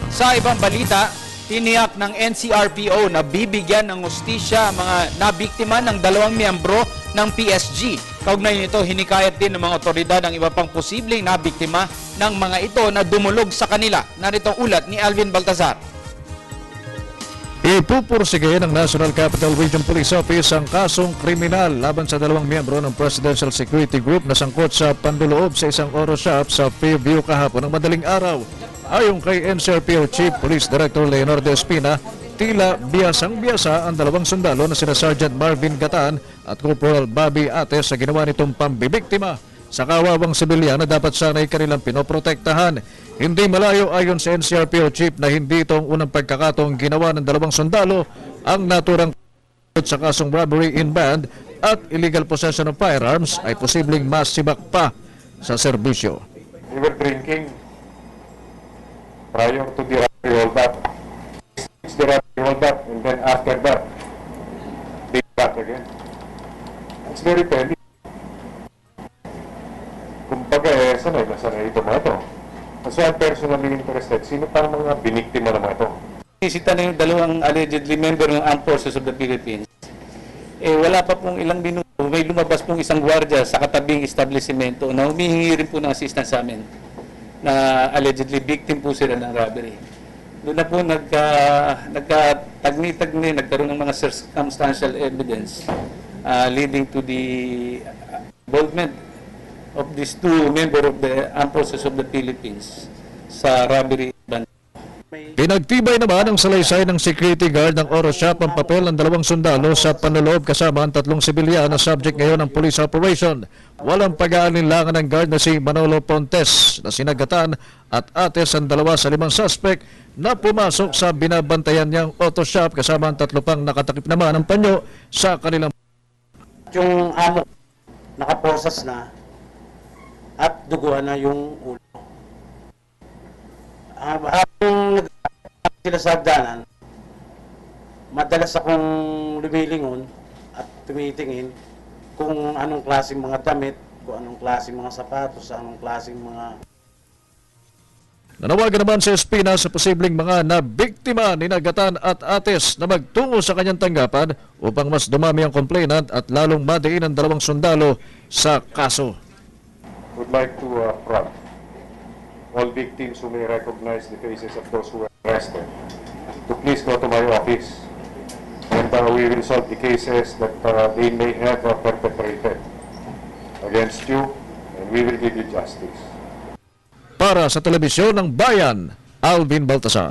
Sa ibang balita, tiniyak ng NCRPO na bibigyan ng hustisya ang mga nabiktima ng 2 miyembro ng PSG. Kaugnay nito, hinikayat din ng mga otoridad ang iba pang posibleng nabiktima ng mga ito na dumulog sa kanila. Narito ang ulat ni Alvin Baltazar. Ipupursige ng National Capital Region Police Office ang kasong kriminal laban sa 2 miyembro ng Presidential Security Group na sangkot sa panduloob sa isang auto shop sa Fairview kahapon ng madaling araw. Ayon kay NCRPO Chief Police Director Leonardo Espina, tila biyasang-biyasa ang 2 sundalo na sina Sergeant Marvin Gatan at Corporal Bobby Ates sa ginawa nitong pambibiktima sa kawawang sibilyan na dapat sanay kanilang pinoprotektahan. Hindi malayo ayon sa NCRPO Chief na hindi itong unang pagkakataong ginawa ng 2 sundalo ang naturang sa kasong robbery in band at illegal possession of firearms ay posibleng masibak pa sa serbisyo. We were drinking prior to the robbery hold-up. It's the robbery hold-up, and then after that, they back again. It's very telling. Kumbaga, sanay ito mga ito. Kasi I'm personally interested, sino pa ang mga biniktima ng mga ito? Isita na yung 2 allegedly member ng Armed Forces of the Philippines. Wala pa pong ilang minuto, may lumabas pong isang gwardiya sa katabing establishmento na humihingi rin po ng assistance sa amin na allegedly victim po sila ng robbery. Doon na po nagkatagni-tagni, nagkaroon ng mga circumstantial evidence leading to the involvement of these 2 members of the Armed Forces of the Philippines sa robbery. Pinagtibay naman ang salaysay ng security guard ng Oro Shop ang papel ng 2 sundalo sa panloloob kasama ang 3 sibilyan na subject ngayon ng police operation. Walang pag-aalinlangan ng guard na si Manolo Pontes na sinagatan at Ates ang 2 sa 5 suspect na pumasok sa binabantayan niyang auto shop kasama ang 3 pang nakatakip naman ng panyo sa kanilang. Yung amo nakaposas na at duguan na yung ulo. Habang sila sa hagdanan, madalas akong lumilingon at tumitingin kung anong klaseng mga damit, kung anong klaseng mga sapatos, anong klaseng mga... Nanawagan naman si Espina sa posibleng mga nabiktima ni Gatan at Ates na magtungo sa kanyang tanggapan upang mas dumami ang complainant at lalong madiin ang 2 sundalo sa kaso. Would like to prompt all victims who may recognize the faces of those who were arrested to please go to my office, and we will solve the cases that they may have perpetrated against you, and we will give you justice. Para sa Telebisyon ng Bayan, Alvin Baltazar.